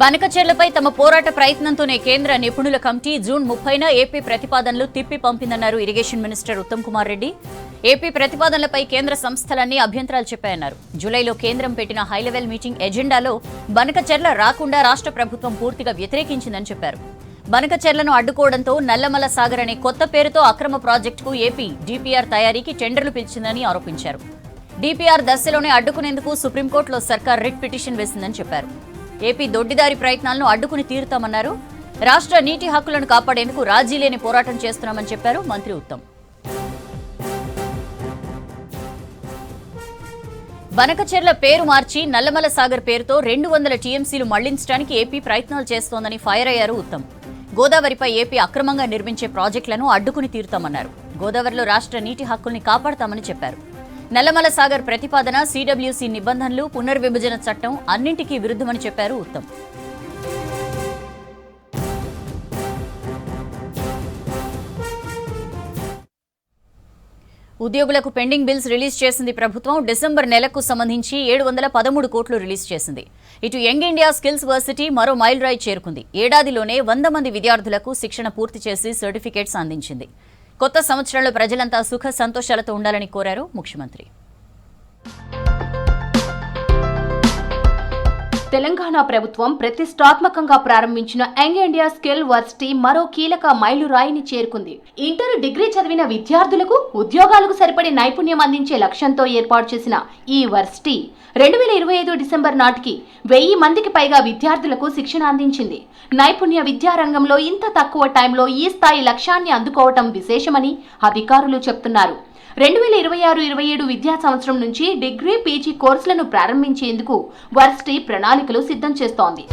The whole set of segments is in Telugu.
బనకచెర్లపై తమ పోరాట ప్రయత్నంతోనే కేంద్ర నిపుణుల కమిటీ జూన్ 30న ఏపీ ప్రతిపాదనలు తిప్పి పంపిందన్నారు irrigation minister Uttam Kumar Reddy. AP ప్రతిపాదనలపై కేంద్ర సంస్థలన్నీ అభ్యంతరాలు చెప్పాయన్నారు. జూలైలో కేంద్రం పెట్టిన హైలెవెల్ మీటింగ్ ఎజెండాలో బనకచెర్ల రాకుండా రాష్ట్ర ప్రభుత్వం పూర్తిగా వ్యతిరేకించిందని చెప్పారు. బనకచెర్లను అడ్డుకోవడంతో నల్లమల సాగర్ అనే కొత్త పేరుతో అక్రమ ప్రాజెక్టుకు ఏపీ డీపీఆర్ తయారీకి టెండర్లు పిలిచిందని ఆరోపించారు. డీపీఆర్ దశలోనే అడ్డుకునేందుకు సుప్రీంకోర్టులో సర్కార్ రిట్ పిటిషన్ వేసిందని చెప్పారు. ఏపీ దొడ్డిదారి ప్రయత్నాలను అడ్డుకుని తీరుతామన్నారు. రాష్ట్ర నీటి హక్కులను కాపాడేందుకు రాజీ లేని పోరాటం చేస్తున్నామని చెప్పారు మంత్రి ఉత్తమ్. బనకచెర్ల పేరు మార్చి నల్లమల సాగర్ పేరుతో 200 టీఎంసీలు మళ్లించడానికి ఏపీ ప్రయత్నాలు చేస్తోందని ఫైర్ అయ్యారు ఉత్తమ్. గోదావరిపై ఏపీ అక్రమంగా నిర్మించే ప్రాజెక్టులను అడ్డుకుని తీరుతామన్నారు. గోదావరిలో రాష్ట్ర నీటి హక్కుల్ని కాపాడతామని చెప్పారు. నల్లమల సాగర్ ప్రతిపాదన, సిడబ్ల్యూసీ నిబంధనలు, పునర్విభజన చట్టం అన్నింటికీ విరుద్ధమని చెప్పారు ఉత్తమ్. ఉద్యోగులకు పెండింగ్ బిల్స్ రిలీజ్ చేసింది ప్రభుత్వం. డిసెంబర్ నెలకు సంబంధించి 713 కోట్లు రిలీజ్ చేసింది. ఇటు యంగ్ ఇండియా స్కిల్స్ వర్సిటీ మరో మైల్ రాయి చేరుకుంది. ఏడాదిలోనే 100 మంది విద్యార్థులకు శిక్షణ పూర్తి చేసి సర్టిఫికేట్స్ అందించింది. కొత్త సంవత్సరంలో ప్రజలంతా సుఖ సంతోషాలతో ఉండాలని కోరారు ముఖ్యమంత్రి. తెలంగాణ ప్రభుత్వం ప్రతిష్టాత్మకంగా ప్రారంభించిన యంగ్ ఇండియా స్కిల్ వర్సిటీ మరో కీలక మైలురాయిని చేరుకుంది. ఇంటర్, డిగ్రీ చదివిన విద్యార్థులకు ఉద్యోగాలకు సరిపడే నైపుణ్యం అందించే లక్ష్యంతో ఏర్పాటు చేసిన ఈ వర్సిటీ 2025 డిసెంబర్ నాటికి 1000 మందికి పైగా విద్యార్థులకు శిక్షణ అందించింది. నైపుణ్య విద్యారంగంలో ఇంత తక్కువ టైంలో ఈ స్థాయి లక్ష్యాన్ని అందుకోవటం విశేషమని అధికారులు చెప్తున్నారు. 2026-27 విద్యా సంవత్సరం నుంచి డిగ్రీ, పీజీ కోర్సులను ప్రారంభించేందుకు వర్సిటీ ప్రణాళికలు సిద్ధం చేస్తోంది.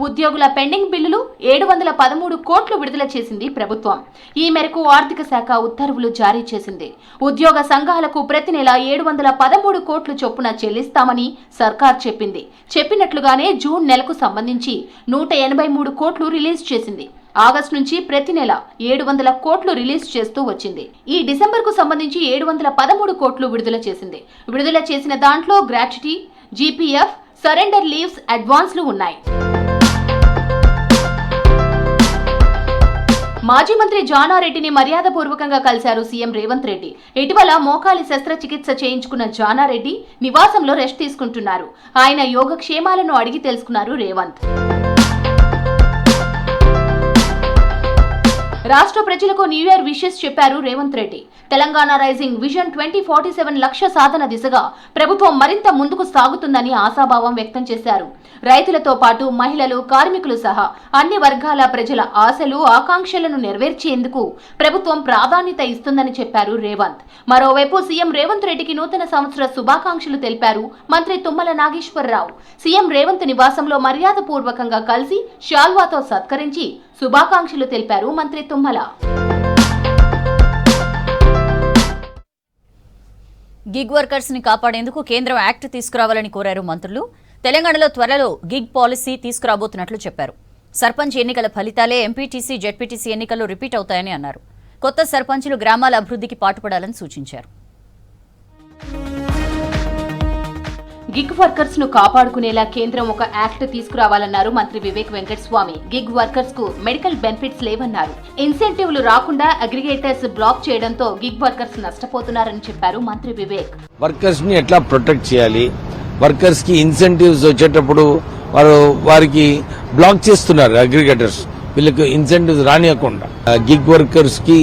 ఉద్యోగుల పెండింగ్ బిల్లులు 713 కోట్లు విడుదల చేసింది ప్రభుత్వం. ఈ మేరకు ఆర్థిక శాఖ ఉత్తర్వులు జారీ చేసింది. ఉద్యోగ సంఘాలకు ప్రతి నెల 713 కోట్లు చొప్పున చెల్లిస్తామని సర్కార్ చెప్పింది. చెప్పినట్లుగానే జూన్ నెలకు సంబంధించి 183 కోట్లు రిలీజ్ చేసింది. ఆగస్టు నుంచి ప్రతి నెల 700 కోట్లు రిలీజ్ చేస్తూ వచ్చింది. ఈ డిసెంబర్ కు సంబంధించి 713 కోట్లు విడుదల చేసింది. విడుదల చేసిన దాంట్లో గ్రాట్యుటీ, జీపీఎఫ్, సరెండర్ లీవ్స్, అడ్వాన్స్లు ఉన్నాయి. మాజీ మంత్రి జానారెడ్డిని మర్యాదపూర్వకంగా కలిశారు సీఎం రేవంత్ రెడ్డి. ఇటీవల మోకాలి శస్త్రచికిత్స చేయించుకున్న జానారెడ్డి నివాసంలో రెస్ట్ తీసుకుంటున్నారు. ఆయన యోగక్షేమాలను అడిగి తెలుసుకున్నారు రేవంత్. రాష్ట్ర ప్రజలకు న్యూ ఇయర్ విషెస్ చెప్పారు రేవంత్ రెడ్డి. తెలంగాణ రైజింగ్ విజన్ 2047 లక్ష్య సాధన దిశగా ప్రభుత్వం మరింత ముందుకు సాగుతుందని ఆశాభావం వ్యక్తం చేశారు. రైతులతో పాటు మహిళలు, కార్మికులు సహా అన్ని వర్గాల ప్రజల ఆశలు, ఆకాంక్షలను నెరవేర్చేందుకు ప్రభుత్వం ప్రాధాన్యత ఇస్తుందని చెప్పారు రేవంత్. మరోవైపు సీఎం రేవంత్ రెడ్డికి నూతన సంవత్సర శుభాకాంక్షలు తెలిపారు మంత్రి తుమ్మల నాగేశ్వరరావు. సీఎం రేవంత్ నివాసంలో మర్యాదపూర్వకంగా కలిసి శాల్వాతో సత్కరించి శుభాకాంక్షలు తెలిపారు మంత్రి తుమ్మల. గిగ్ వర్కర్స్ ని కాపాడేందుకు కేంద్రం యాక్ట్ తీసుకురావాలని కోరారు మంత్రులు. తెలంగాణలో త్వరలో గిగ్ పాలసీ తీసుకురాబోతున్నట్లు చెప్పారు. సర్పంచ్ ఎన్నికల ఫలితాలే ఎంపీటీసీ, జెడ్పీటీసీ ఎన్నికల్లో రిపీట్ అవుతాయని అన్నారు. కొత్త సర్పంచులు గ్రామాల అభివృద్ధికి పాటుపడాలని సూచించారు. గిగ్ వర్కర్స్ ను కాపాడుకునేలా కేంద్రం ఒక యాక్ట్ తీసుకురావాలన్నారు మంత్రి వివేక్ వెంకటస్వామి. గిగ్ వర్కర్స్ కు మెడికల్ బెనిఫిట్స్ లేవన్నారు. ఇన్సెంటివ్లు రాకుండా అగ్రిగేటర్స్ బ్లాక్ చేయడంతో గిగ్ వర్కర్స్ నష్టపోతున్నారని చెప్పారు మంత్రి వివేక్. వర్కర్స్ ని ఎట్లా ప్రొటెక్ట్ చేయాలి, వర్కర్స్ కి ఇన్సెంటివ్స్ వచ్చేటప్పుడు వారికి బ్లాక్ చేస్తున్నారు అగ్రిగేటర్స్, వీళ్ళకి ఇన్సెంటివ్స్ రానియకుండా. గిగ్ వర్కర్స్ కి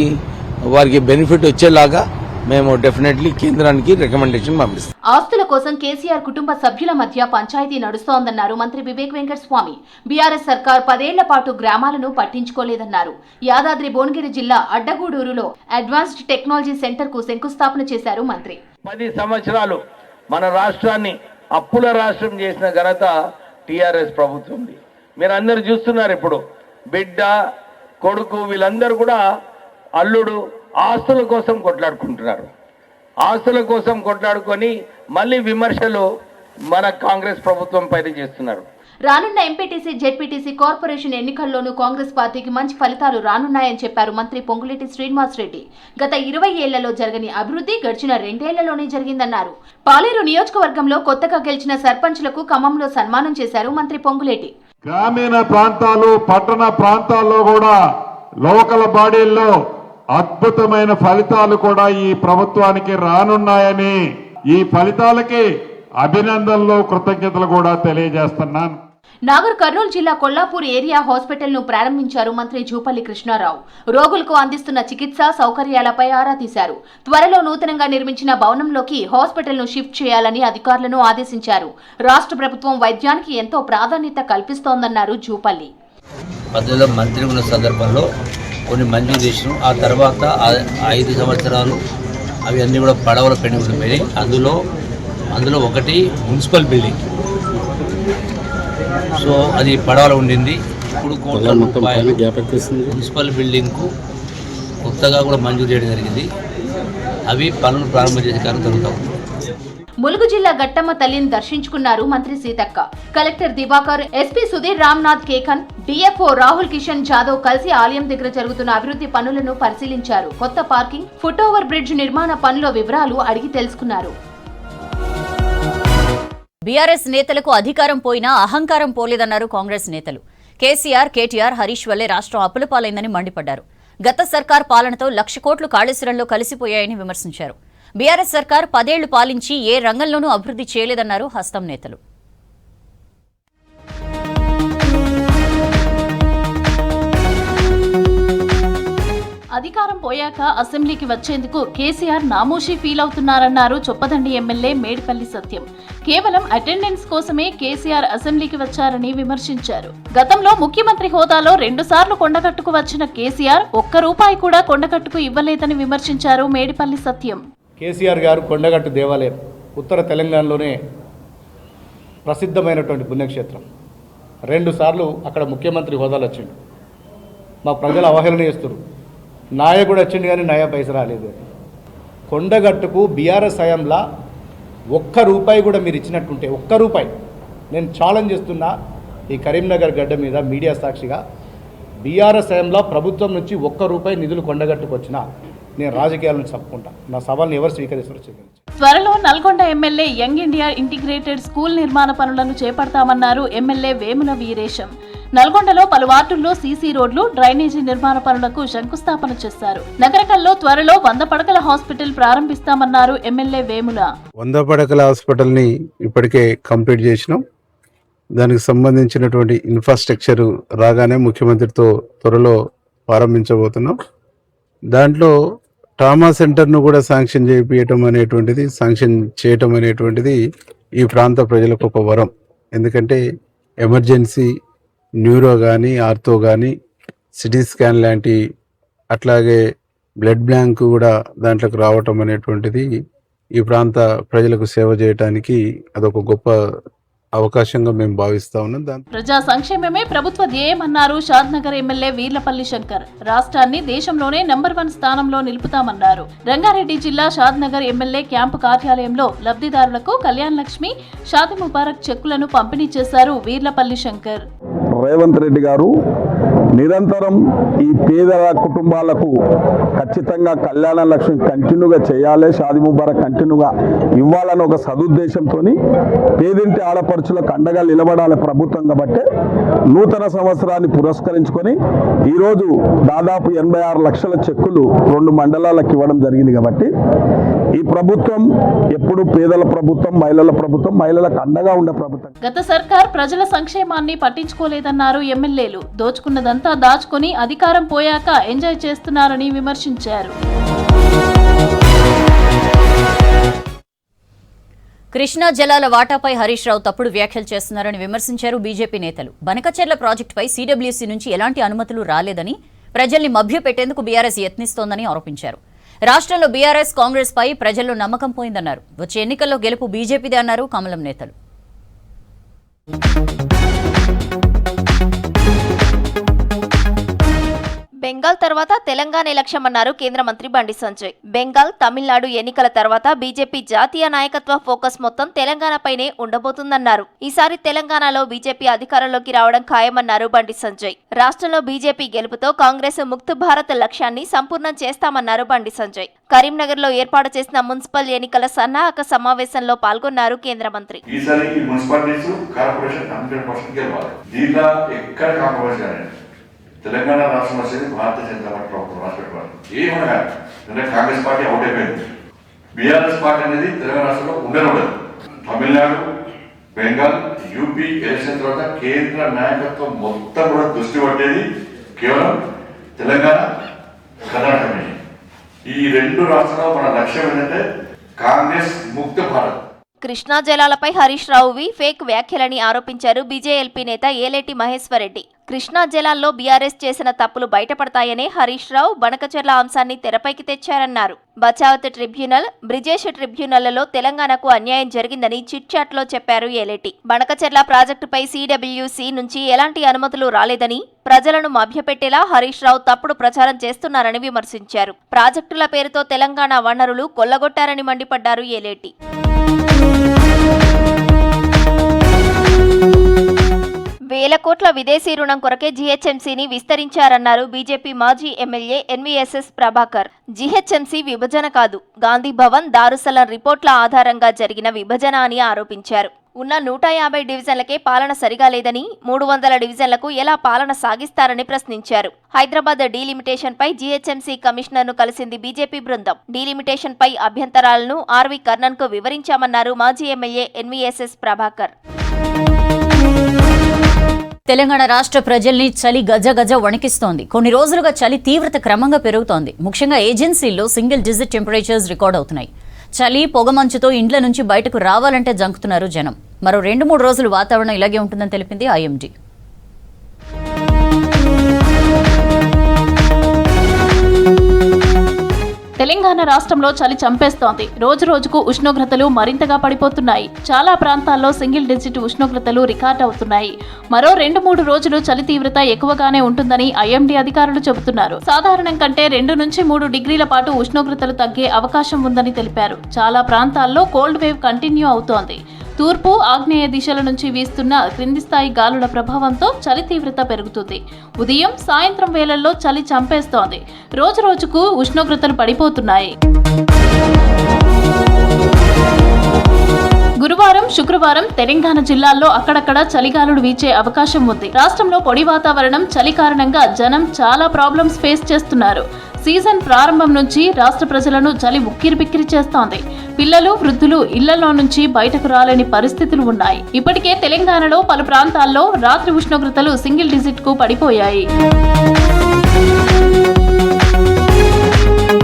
వారికి బెనిఫిట్ వచ్చేలాగా మేము డెఫినెట్లీ కేంద్రానికి రికమెండేషన్ పంపిస్తాం. ఆస్తుల కోసం కేసీఆర్ కుటుంబ సభ్యుల మధ్య పంచాయతీ నడుస్తోందన్నారు మంత్రి వివేక్ వెంకటస్వామి. బీఆర్ఎస్ సర్కార్ 10 ఏళ్ల పాటు గ్రామాలను పట్టించుకోలేదన్నారు. యాదాద్రి భువనగిరి జిల్లా అడ్డగూడూరులో అడ్వాన్స్డ్ టెక్నాలజీ సెంటర్ కు శంకుస్థాపన చేశారు మంత్రి. 10 సంవత్సరాలు మన రాష్ట్రాన్ని అప్పుల రాష్ట్రం చేసిన ఘనత టీఆర్ఎస్ ప్రభుత్వంది. మీరు అందరు చూస్తున్నారు. ఇప్పుడు బిడ్డ, కొడుకు వీళ్ళందరూ కూడా అల్లుడు ఆస్తుల కోసం కొట్లాడుకుంటున్నారు. ఆస్తుల కోసం కొట్లాడుకొని మళ్ళీ విమర్శలు మన కాంగ్రెస్ ప్రభుత్వం పైన చేస్తున్నారు. రానున్న ఎంపీటీసీ, జెడ్పీటీసీ, కార్పొరేషన్ ఎన్నికల్లోనూ కాంగ్రెస్ పార్టీకి మంచి ఫలితాలు రానున్నాయని చెప్పారు మంత్రి పొంగులేటి శ్రీనివాసరెడ్డి. గత 20 ఏళ్లలో జరగని అభివృద్ధి గడిచిన 2 ఏళ్లలోనే జరిగిందన్నారు. పాలేరు నియోజకవర్గంలో కొత్తగా గెలిచిన సర్పంచ్లకు ఖమ్మంలో సన్మానం చేశారు మంత్రి పొంగులేటి. గ్రామీణ ప్రాంతాలు, పట్టణ ప్రాంతాల్లో కూడా లోకల్ బాడీల్లో అద్భుతమైన ఫలితాలు కూడా ఈ ప్రభుత్వానికి రానున్నాయని, ఈ ఫలితాలకి అభినందనలు, కృతజ్ఞతలు కూడా తెలియజేస్తున్నాను. నాగర్ కర్నూలు జిల్లా కొల్లాపూర్ ఏరియా హాస్పిటల్ ను ప్రారంభించారు మంత్రి జూపల్లి కృష్ణారావు. రోగులకు అందిస్తున్న చికిత్సా సౌకర్యాలపై ఆరా తీశారు. త్వరలో నూతనంగా నిర్మించిన భవనంలోకి హాస్పిటల్ ను షిఫ్ట్ చేయాలని అధికారులను ఆదేశించారు. రాష్ట్ర ప్రభుత్వం వైద్యానికి ఎంతో ప్రాధాన్యత కల్పిస్తోందన్నారు జూపల్లి. మంత్రి ఉన్న సందర్భంలో కొన్ని మంజూరు చేసినాం. ఆ తర్వాత 5 సంవత్సరాలు అవి అన్నీ కూడా పడవల పెండింగ్ ఉండిపోయి, అందులో ఒకటి మున్సిపల్ బిల్డింగ్. సో అది పడవలో ఉండింది. ఇప్పుడు కోట్ల రూపాయలు మున్సిపల్ బిల్డింగ్కు కొత్తగా కూడా మంజూరు చేయడం జరిగింది. అవి పనులు ప్రారంభం చేసే కారణం జరుగుతాం. ములుగు జిల్లా గట్టమ్మ తల్లిని దర్శించుకున్నారు మంత్రి Seethakka. Collector Diwakar, SP Sudheer Ramnath Kekan, DFO Rahul Kishan Jadhav కలిసి ఆలయం దగ్గర జరుగుతున్న అభివృద్ధి పనులను పరిశీలించారు. కొత్త పార్కింగ్, ఫుట్ ఓవర్ బ్రిడ్జ్ నిర్మాణ పనుల వివరాలు అడిగి తెలుసుకున్నారు. బీఆర్ఎస్ నేతలకు అధికారం పోయినా అహంకారం పోలేదన్నారు కాంగ్రెస్ నేతలు. కేసీఆర్, కేటీఆర్, హరీష్ వల్లే రాష్ట్రం అప్పుల పాలైందని మండిపడ్డారు. గత సర్కార్ పాలనతో 1,00,000 కోట్లు కాళేశ్వరంలో కలిసిపోయాయని విమర్శించారు. బీఆర్ఎస్ సర్కార్ 10 ఏళ్లు పాలించి ఏ రంగంలోనూ అభివృద్ధి చేయలేదన్నారు హస్తం నేతలు. అధికారం పోయాక అసెంబ్లీకి వచ్చేందుకు కేసీఆర్ నామోషి ఫీల్ అవుతున్నారన్నారు చొప్పదండి ఎమ్మెల్యే మేడిపల్లి సత్యం. కేవలం అటెండెన్స్ కోసమే కేసీఆర్ అసెంబ్లీకి వచ్చారని విమర్శించారు. గతంలో ముఖ్యమంత్రి హోదాలో 2 సార్లు కొండగట్టుకు వచ్చిన కేసీఆర్ ₹1 కూడా కొండగట్టుకు ఇవ్వలేదని విమర్శించారు మేడిపల్లి సత్యం. కేసీఆర్ గారు కొండగట్టు దేవాలయం ఉత్తర తెలంగాణలోనే ప్రసిద్ధమైనటువంటి పుణ్యక్షేత్రం. 2 సార్లు అక్కడ ముఖ్యమంత్రి హోదాలు వచ్చిండు. మా ప్రజలు అవహేళన చేస్తారు. నాయకుడు వచ్చిండు కానీ నయా పైస రాలేదు. కొండగట్టుకు బీఆర్ఎస్ హయాంలో ₹1 కూడా మీరు ఇచ్చినట్టుంటే, ₹1 నేను ఛాలెంజ్ చేస్తున్నా ఈ కరీంనగర్ గడ్డ మీద మీడియా సాక్షిగా, బీఆర్ఎస్ హయాంలో ప్రభుత్వం నుంచి ₹1 నిధులు కొండగట్టుకు వచ్చినా నేను రాజకీయాల నుంచి తప్పుకుంటా. నా సవాల్ని ఎవరు స్వీకరిస్తారు? త్వరలో Nalgonda MLA young India integrated school నిర్మాణ పనులను చేపడతామన్నారు ఎమ్మెల్యే వేముల వీరేశం. నల్గొండలో పలు వార్డుల్లో సీసీ రోడ్లు, డ్రైనేజీ నిర్మాణ పనులకు శంకుస్థాపన చేశారు. నగరకల్లో త్వరలో 100 పడకల హాస్పిటల్ ప్రారంభిస్తామన్నారు ఎమ్మెల్యే వేముల. 100 పడకల హాస్పిటల్ని ఇప్పటికే కంప్లీట్ చేసినాం. దానికి సంబంధించినటువంటి ఇన్ఫ్రాస్ట్రక్చర్ రాగానే ముఖ్యమంత్రితో త్వరలో ప్రారంభించబోతున్నాం. దాంట్లో ట్రామా సెంటర్ను కూడా శాంక్షన్ చేయటం అనేటువంటిది ఈ ప్రాంత ప్రజలకు ఒక వరం. ఎందుకంటే ఎమర్జెన్సీ, న్యూరో కానీ, ఆర్థో కానీ, సిటీ స్కాన్ లాంటి, అట్లాగే బ్లడ్ బ్యాంక్ కూడా దాంట్లోకి రావటం అనేటువంటిది ఈ ప్రాంత ప్రజలకు సేవ చేయడానికి అదొక గొప్ప అవకాశంగా మేము భావిస్తా ఉన్నాం. ప్రజా సంక్షేమమే ప్రభుత్వ ధ్యేయమన్నారు షాద్నగర్ ఎమ్మెల్యే వీర్లపల్లి శంకర్. రాష్ట్రాన్ని దేశంలోనే నెంబర్ 1 స్థానంలో నిలుపుతామన్నారు. రంగారెడ్డి జిల్లా షాద్నగర్ ఎమ్మెల్యే క్యాంపు కార్యాలయంలో లబ్ధిదారులకు కళ్యాణ్ లక్ష్మి, షాది ముబారక్ చెక్కులను పంపిణీ చేశారు వీర్లపల్లి శంకర్. రేవంత్ రెడ్డి గారు నిరంతరం ఈ పేదల కుటుంబాలకు ఖచ్చితంగా కళ్యాణ లక్ష్మి కంటిన్యూగా చేయాలి, షాది ముబారక్ కంటిన్యూగా ఇవ్వాలని ఒక సదుద్దేశంతో పేదింటి ఆడపడుచులకు అండగా నిలబడాలి ప్రభుత్వం. కాబట్టి నూతన సంవత్సరాన్ని పురస్కరించుకొని ఈరోజు దాదాపు 86 లక్షల చెక్కులు 2 మండలాలకు ఇవ్వడం జరిగింది. కాబట్టి ఈ ప్రభుత్వం ఎప్పుడు పేదల ప్రభుత్వం, మహిళల ప్రభుత్వం, మహిళలకు అండగా ఉండే ప్రభుత్వం. గత సర్కార్ ప్రజల సంక్షేమాన్ని పట్టించుకోలేదన్నారు ఎమ్మెల్యేలు. దోచుకున్నదంతా దాచుకుని అధికారం పోయాక ఎంజాయ్ చేస్తున్నారని విమర్శించారు. కృష్ణా జలాల వాటాపై హరీష్ రావు తప్పుడు వ్యాఖ్యలు చేస్తున్నారని విమర్శించారు బీజేపీ నేతలు. బనకచెర్ల ప్రాజెక్టుపై సీడబ్ల్యూసీ నుంచి ఎలాంటి అనుమతులు రాలేదని, ప్రజల్ని మభ్యపెట్టేందుకు బీఆర్ఎస్ యత్నిస్తోందని ఆరోపించారు. రాష్ట్రంలో బీఆర్ఎస్, కాంగ్రెస్ పై ప్రజల్లో నమ్మకం పోయిందన్నారు. వచ్చే ఎన్నికల్లో గెలుపు బీజేపీదే అన్నారు కమలం నేతలు. బెంగాల్ తర్వాత తెలంగాణ లక్ష్యమన్నారు కేంద్ర మంత్రి బండి సంజయ్. బెంగాల్, తమిళనాడు ఎన్నికల తర్వాత బీజేపీ జాతీయ నాయకత్వ ఫోకస్ మొత్తం తెలంగాణపైనే ఉండబోతుందన్నారు. ఈసారి తెలంగాణలో బీజేపీ అధికారంలోకి రావడం ఖాయమన్నారు బండి సంజయ్. రాష్ట్రంలో బీజేపీ గెలుపుతో కాంగ్రెస్ ముక్త్ భారత్ లక్ష్యాన్ని సంపూర్ణం చేస్తామన్నారు బండి సంజయ్. కరీంనగర్ లో ఏర్పాటు చేసిన మున్సిపల్ ఎన్నికల సన్నాహక సమావేశంలో పాల్గొన్నారు కేంద్ర మంత్రి. తెలంగాణ రాష్ట్రం వచ్చేది భారతీయ జనతా పార్టీ ప్రభుత్వం రాష్ట్రపతి ఏమనగా కాంగ్రెస్ పార్టీ అవుట్ అయిపోయింది. బీఆర్ఎస్ పార్టీ అనేది తెలంగాణ రాష్ట్రంలో ఉండదు. తమిళనాడు, బెంగాల్, యూపీ ఎలక్షన్ తర్వాత కేంద్ర నాయకత్వం మొత్తం కూడా దృష్టి పట్టేది కేవలం తెలంగాణ, కర్ణాటక. ఈ రెండు రాష్ట్రాల్లో మన లక్ష్యం ఏంటంటే కాంగ్రెస్ ముక్త భారత్. కృష్ణా జలాలపై హరీష్ రావువి ఫేక్ వ్యాఖ్యలని ఆరోపించారు బీజేఎల్పీ నేత ఏలేటి మహేశ్వరరెడ్డి. కృష్ణా జలాల్లో బీఆర్ఎస్ చేసిన తప్పులు బయటపడతాయనే హరీష్ రావు బనకచెర్ల అంశాన్ని తెరపైకి తెచ్చారన్నారు. బచావత్ ట్రిబ్యునల్, బ్రిజేష్ ట్రిబ్యునల్లో తెలంగాణకు అన్యాయం జరిగిందని చిట్ చాట్ లో చెప్పారు ఏలేటి. బనకచెర్ల ప్రాజెక్టుపై సిడబ్ల్యూసీ నుంచి ఎలాంటి అనుమతులు రాలేదని, ప్రజలను మభ్యపెట్టేలా హరీష్ రావు తప్పుడు ప్రచారం చేస్తున్నారని విమర్శించారు. ప్రాజెక్టుల పేరుతో తెలంగాణ వనరులు కొల్లగొట్టారని మండిపడ్డారు ఏలేటి. వేల కోట్ల విదేశీ రుణం కొరకే జీహెచ్ఎంసీని విస్తరించారన్నారు బీజేపీ మాజీ ఎమ్మెల్యే ఎన్వీఎస్ఎస్ ప్రభాకర్. జీహెచ్ఎంసీ విభజన కాదు, గాంధీ భవన్, దారుసలం రిపోర్ట్ల ఆధారంగా జరిగిన విభజన అని ఆరోపించారు. ఉన్న 150 డివిజన్లకే పాలన సరిగా లేదని 300 డివిజన్లకు ఎలా పాలన సాగిస్తారని ప్రశ్నించారు. హైదరాబాద్ డీలిమిటేషన్ పై జీహెచ్ఎంసీ కమిషనర్ ను కలిసింది బీజేపీ బృందం. డీలిమిటేషన్ పై అభ్యంతరాలను ఆర్వీ కర్ణన్ కు వివరించామన్నారు మాజీ ఎమ్మెల్యే ఎన్వీఎస్ఎస్ ప్రభాకర్. తెలంగాణ రాష్ట్ర ప్రజల్ని చలి గజ గజ వణికిస్తోంది. కొన్ని రోజులుగా చలి తీవ్రత క్రమంగా పెరుగుతోంది. ముఖ్యంగా ఏజెన్సీల్లో సింగిల్ డిజిట్ టెంపరేచర్స్ రికార్డ్ అవుతున్నాయి. చలి, పొగమంచుతో ఇండ్ల నుంచి బయటకు రావాలంటే జంకుతున్నారు జనం. మరో 2-3 రోజులు వాతావరణం ఇలాగే ఉంటుందని తెలిపింది ఐఎండీ. తెలంగాణ రాష్ట్రంలో చలి చంపేస్తోంది. రోజు రోజుకు ఉష్ణోగ్రతలు మరింతగా పడిపోతున్నాయి. చాలా ప్రాంతాల్లో సింగిల్ డిజిట్ ఉష్ణోగ్రతలు రికార్డ్ అవుతున్నాయి. మరో 2-3 రోజులు చలి తీవ్రత ఎక్కువగానే ఉంటుందని ఐఎండీ అధికారులు చెబుతున్నారు. సాధారణం కంటే 2 నుంచి 3 డిగ్రీల పాటు ఉష్ణోగ్రతలు తగ్గే అవకాశం ఉందని తెలిపారు. చాలా ప్రాంతాల్లో కోల్డ్ వేవ్ కంటిన్యూ అవుతోంది. తూర్పు, ఆగ్నేయ దిశల నుంచి వీస్తున్న క్రింది స్థాయి గాలుల ప్రభావంతో చలి తీవ్రత పెరుగుతుంది. ఉదయం, సాయంత్రం వేళల్లో చలి చంపేస్తోంది. రోజు రోజుకు ఉష్ణోగ్రతలు పడిపోతున్నాయి. గురువారం, శుక్రవారం తెలంగాణ జిల్లాల్లో అక్కడక్కడ చలిగాలులు వీచే అవకాశం ఉంది. రాష్ట్రంలో పొడి వాతావరణం, చలి కారణంగా జనం చాలా ప్రాబ్లమ్స్ ఫేస్ చేస్తున్నారు. సీజన్ ప్రారంభం నుంచి రాష్ట్ర ప్రజలను చలి ఉక్కిరిబిక్కిరి చేస్తోంది. పిల్లలు, వృద్ధులు ఇళ్లలో నుంచి బయటకు రాలేని పరిస్థితులు ఉన్నాయి. ఇప్పటికే తెలంగాణలో పలు ప్రాంతాల్లో రాత్రి ఉష్ణోగ్రతలు సింగిల్ డిజిట్ కు పడిపోయాయి.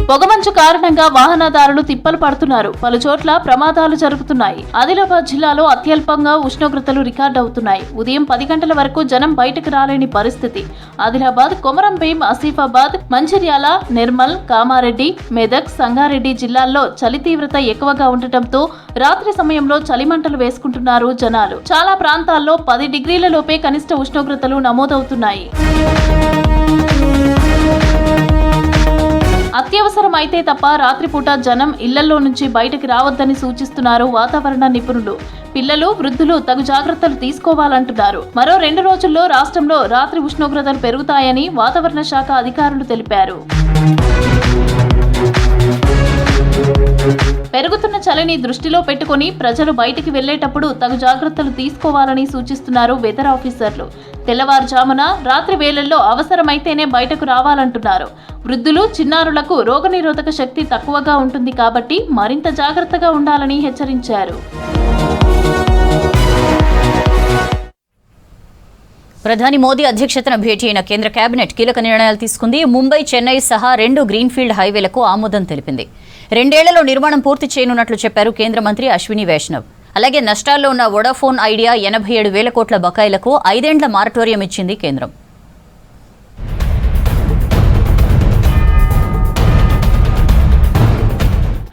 పొగమంచు కారణంగా వాహనదారులు తిప్పలు పడుతున్నారు. పలు చోట్ల ప్రమాదాలు జరుగుతున్నాయి. ఆదిలాబాద్ జిల్లాలో అత్యల్పంగా ఉష్ణోగ్రతలు రికార్డు అవుతున్నాయి. ఉదయం 10 గంటల వరకు జనం బయటకు రాలేని పరిస్థితి. ఆదిలాబాద్, కొమరంభీం, ఆసిఫాబాద్, మంచిర్యాల, నిర్మల్, కామారెడ్డి, మెదక్, సంగారెడ్డి జిల్లాల్లో చలి తీవ్రత ఎక్కువగా ఉండటంతో రాత్రి సమయంలో చలిమంటలు వేసుకుంటున్నారు జనాలు. చాలా ప్రాంతాల్లో 10 డిగ్రీల లోపే కనిష్ట ఉష్ణోగ్రతలు నమోదవుతున్నాయి. అత్యవసరం అయితే తప్ప రాత్రిపూట జనం ఇళ్లలో నుంచి బయటకు రావద్దని సూచిస్తున్నారు వాతావరణ నిపుణులు. పిల్లలు, వృద్ధులు తగు జాగ్రత్తలు తీసుకోవాలంటున్నారు. మరో 2 రోజుల్లో రాష్ట్రంలో రాత్రి ఉష్ణోగ్రతలు పెరుగుతాయని వాతావరణ శాఖ అధికారులు తెలిపారు. పెరుగుతున్న చలిని దృష్టిలో పెట్టుకుని ప్రజలు బయటికి వెళ్లేటప్పుడు తగు జాగ్రత్తలు తీసుకోవాలని సూచిస్తున్నారు వెదర్ ఆఫీసర్లు. తెల్లవారుజామున, రాత్రి వేళల్లో అవసరమైతేనే బయటకు రావాలంటున్నారు. వృద్ధులు, చిన్నారులకు రోగనిరోధక శక్తి తక్కువగా ఉంటుంది కాబట్టి మరింత జాగ్రత్తగా ఉండాలని హెచ్చరించారు. ప్రధాని మోదీ అధ్యక్షతన భేటీ అయిన కేంద్ర కేబినెట్ కీలక నిర్ణయాలు తీసుకుంది. ముంబై, చెన్నై సహా 2 గ్రీన్ఫీల్డ్ హైవేలకు ఆమోదం తెలిపింది. 2 ఏళ్లలో నిర్మాణం పూర్తి చేయనున్నట్లు చెప్పారు కేంద్ర మంత్రి అశ్విని వైష్ణవ్. అలాగే నష్టాల్లో ఉన్న వొడాఫోన్ ఐడియా 87,000 కోట్ల బకాయిలకు 5 ఏళ్ల మారటోరియం ఇచ్చింది కేంద్రం.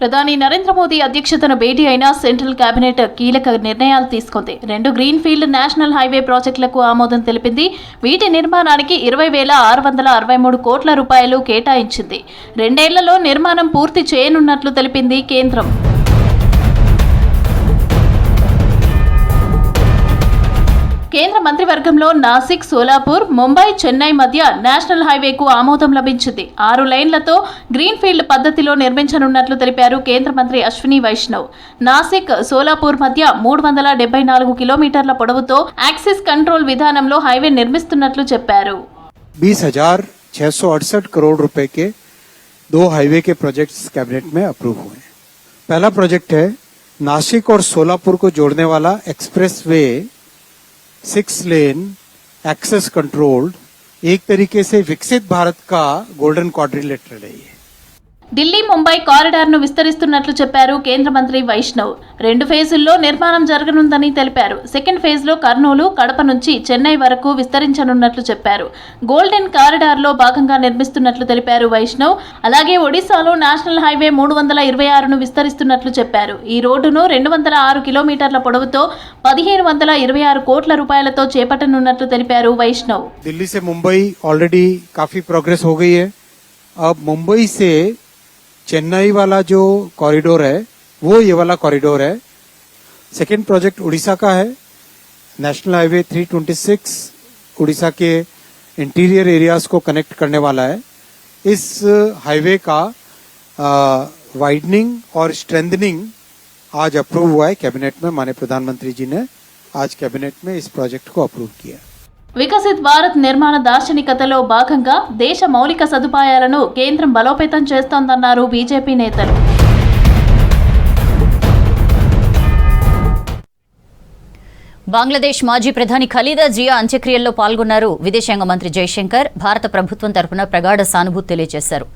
ప్రధాని నరేంద్ర మోదీ అధ్యక్షతన భేటీ అయిన సెంట్రల్ కేబినెట్ కీలక నిర్ణయాలు తీసుకుంది. 2 గ్రీన్ఫీల్డ్ నేషనల్ హైవే ప్రాజెక్టులకు ఆమోదం తెలిపింది. వీటి నిర్మాణానికి 20,663 కోట్ల రూపాయలు కేటాయించింది. 2 ఏళ్లలో నిర్మాణం పూర్తి చేయనున్నట్లు తెలిపింది కేంద్రం. కేంద్ర మంత్రివర్గంలో నాసిక్, సోలాపూర్, ముంబై, చెన్నై మధ్య నేషనల్ హైవేకు ఆమోదం లభించింది. 6 లైన్లతో గ్రీన్ఫీల్డ్ పద్ధతిలో నిర్మించనున్నట్లు తెలిపారు కేంద్ర మంత్రి అశ్విని వైష్ణవ్. నాసిక్, సోలాపూర్ మధ్య 374 కిలోమీటర్ల పొడవుతో యాక్సిస్ కంట్రోల్ విధానంలో హైవే నిర్మిస్తున్నట్లు చెప్పారు. 20,668 करोड़ रुपए के 2 हाईवे के प्रोजेक्ट्स कैबिनेट में अप्रूव हुए. पहला प्रोजेक्ट है नासिक और सोलापुर को जोड़ने वाला expressway 6 lane access controlled, एक तरीके से विकसित भारत का गोल्डन क्वाड्रिलेटरल है ये. ఢిల్లీ ముంబై కారిడార్ను విస్తరిస్తున్నట్లు చెప్పారు కేంద్ర మంత్రి వైష్ణవ్. 2 ఫేజుల్లో నిర్మాణం జరగనుందని తెలిపారు. సెకండ్ ఫేజ్లో కర్నూలు, కడప నుంచి చెన్నై వరకు విస్తరించనున్నట్లు చెప్పారు. గోల్డెన్ కారిడార్లో భాగంగా నిర్మిస్తున్నట్లు తెలిపారు వైష్ణవ్. అలాగే ఒడిశాలో నేషనల్ హైవే 326ను విస్తరిస్తున్నట్లు చెప్పారు. ఈ రోడ్డును 206 కిలోమీటర్ల పొడవుతో 1,526 కోట్ల రూపాయలతో చేపట్టనున్నట్లు తెలిపారు వైష్ణవ్. दिल्ली से मुंबई ऑलरेडी काफी प्रोग्रेस हो गई है. अब मुंबई से चेन्नई वाला जो कॉरिडोर है वो ये वाला कॉरिडोर है. सेकेंड प्रोजेक्ट उड़ीसा का है. नेशनल हाईवे 326 उड़ीसा के इंटीरियर एरियाज को कनेक्ट करने वाला है. इस हाईवे का वाइडनिंग और स्ट्रेंथनिंग आज अप्रूव हुआ है कैबिनेट में. माननीय प्रधानमंत्री जी ने आज कैबिनेट में इस प्रोजेक्ट को अप्रूव किया. వికసిత్ భారత్ నిర్మాణ దార్శనికతలో భాగంగా దేశ మౌలిక సదుపాయాలను కేంద్రం బలోపేతం చేస్తోందన్నారు బీజేపీ నేతలు. బంగ్లాదేశ్ మాజీ ప్రధాని ఖలీదా జియా అంత్యక్రియల్లో పాల్గొన్నారు విదేశాంగ మంత్రి జయశంకర్. భారత ప్రభుత్వం తరపున ప్రగాఢ సానుభూతి తెలియజేశారు.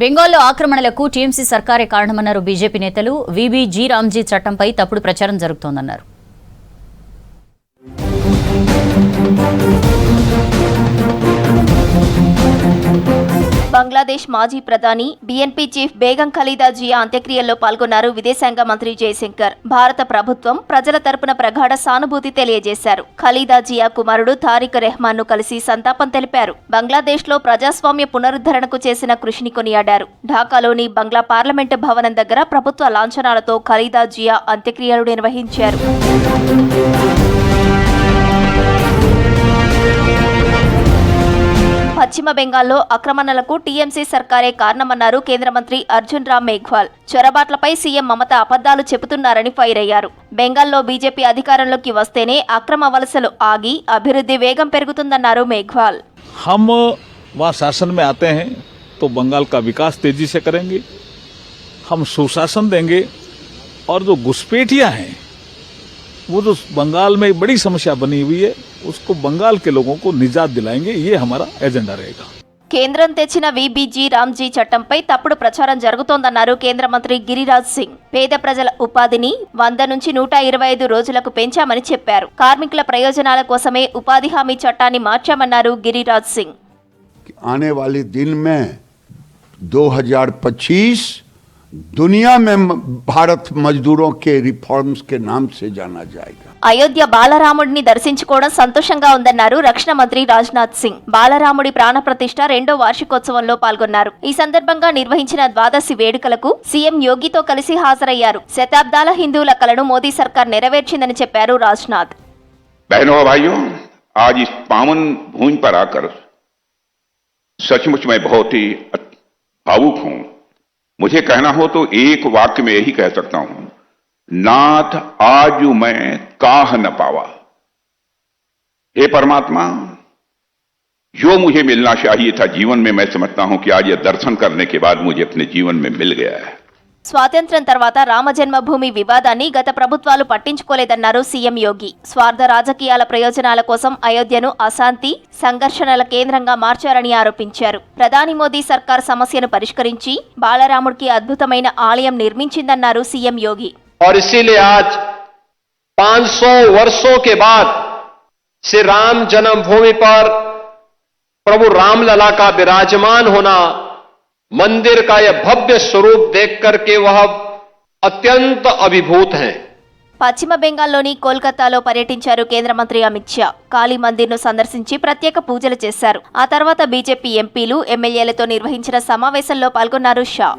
బెంగాల్లో ఆక్రమణలకు టీఎంసీ సర్కారే కారణమన్నారు బీజేపీ నేతలు. వీబీజీ రామ్జీ చట్టంపై తప్పుడు ప్రచారం జరుగుతోందన్నారు. బంగ్లాదేశ్ మాజీ ప్రధాని బీఎన్పీ చీఫ్ బేగం ఖలీదా జియా అంత్యక్రియల్లో పాల్గొన్నారు విదేశాంగ మంత్రి జయశంకర్. భారత ప్రభుత్వం ప్రజల తరపున ప్రగాఢ సానుభూతి తెలియజేశారు. ఖలీదా జియా కుమారుడు తారిక్ రెహమాన్ ను కలిసి సంతాపం తెలిపారు. బంగ్లాదేశ్ లో ప్రజాస్వామ్య పునరుద్ధరణకు చేసిన కృషిని కొనియాడారు. ఢాకాలోని బంగ్లా పార్లమెంటు భవనం దగ్గర ప్రభుత్వ లాంఛనాలతో ఖలీదా జియా అంత్యక్రియలు నిర్వహించారు. పశ్చిమ బెంగాల్లో ఆక్రమణలకు టీఎంసీ సర్కారే కారణమన్నారు కేంద్ర మంత్రి అర్జున్ రామ్ మేఘ్వాల్. చొరబాట్లపై సీఎం మమత అబద్ధాలు చెబుతున్నారని ఫైర్ అయ్యారు. బెంగాల్లో బీజేపీ అధికారంలోకి వస్తేనే అక్రమ వలసలు ఆగి అభివృద్ధి వేగం పెరుగుతుందన్నారు మేఘ్వాల్. हम वहाँ शासन में आते हैं तो बंगाल का विकास तेजी से करेंगे, हम सुशासन देंगे और जो घुसपैठियां हैं वो जो बंगाल में बड़ी समस्या बनी हुई है उसको बंगाल के लोगों को निजात दिलाएंगे. ये हमारा एजेंडा रहेगा. కేంద్రం తెచ్చిన వీబీజీ రామ్జీ చట్టంపై తప్పుడు ప్రచారం జరుగుతోందన్నారు కేంద్ర మంత్రి గిరిరాజ్ సింగ్. పేద ప్రజల ఉపాధిని 100 నుంచి 125 రోజులకు పెంచామని చెప్పారు. కార్మికుల ప్రయోజనాల కోసమే ఉపాధి హామీ చట్టాన్ని మార్చామన్నారు గిరిరాజ్ సింగ్. आने वाले दिन में 2025 दुनिया में भारत मजदूरों के रिफॉर्म्स के नाम से जाना जाएगा. అయోధ్య బాలరాముడిని దర్శించుకోవడం సంతోషంగా ఉందన్నారు రక్షణ మంత్రి రాజ్నాథ్ సింగ్. బాలరాముడి ప్రాణప్రతిష్ఠ 2వ వార్షికోత్సవంలో పాల్గొన్నారు. ఈ సందర్భంగా నిర్వహించిన ద్వాదశి వేడుకలకు సీఎం యోగితో కలిసి హాజరయ్యారు. శతాబ్దాల హిందువుల కలను మోదీ సర్కార్ నెరవేర్చిందని చెప్పారు రాజ్నాథ్. बहनों भाइयों, आज इस पावन भूमि पर आकर सचमुच मैं बहुत ही भावुक हूं. मुझे कहना हो तो एक वाक्य में यही कह सकता हूं, नाथ आज मैं काह न पावा. हे परमात्मा, जो मुझे मिलना चाहिए था जीवन में, मैं समझता हूं कि आज यह दर्शन करने के बाद मुझे अपने जीवन में मिल गया है. స్వాతంత్ర్యం తర్వాత రామజన్మభూమి వివాదాన్ని గత ప్రభుత్వాలు పట్టించుకోలేదన్నారు సీఎం యోగి. స్వార్థ రాజకీయాల ప్రయోజనాల కోసం అయోధ్యను అశాంతి, సంఘర్షణల కేంద్రంగా మార్చారని ఆరోపించారు. ప్రధాని మోదీ సర్కార్ సమస్యను పరిష్కరించి బాలరాముడికి అద్భుతమైన ఆలయం నిర్మించిందన్నారు సీఎం యోగి. और इसीलिए आज 500 वर्षों के बाद श्री राम जन्मभूमि पर प्रभु रामलला का विराजमान होना, मंदिर का यह भव्य स्वरूप देख करके वह अत्यंत अभिभूत हैं। పశ్చిమ బెంగాల్లోని కోల్కతాలో పర్యటించారు కేంద్ర మంత్రి అమిత్ షా. కాళీ మందిర్ను సందర్శించి ప్రత్యేక పూజలు చేశారు. ఆ తర్వాత బీజేపీ ఎంపీలు, ఎమ్మెల్యేలతో నిర్వహించిన సమావేశంలో పాల్గొన్నారు షా.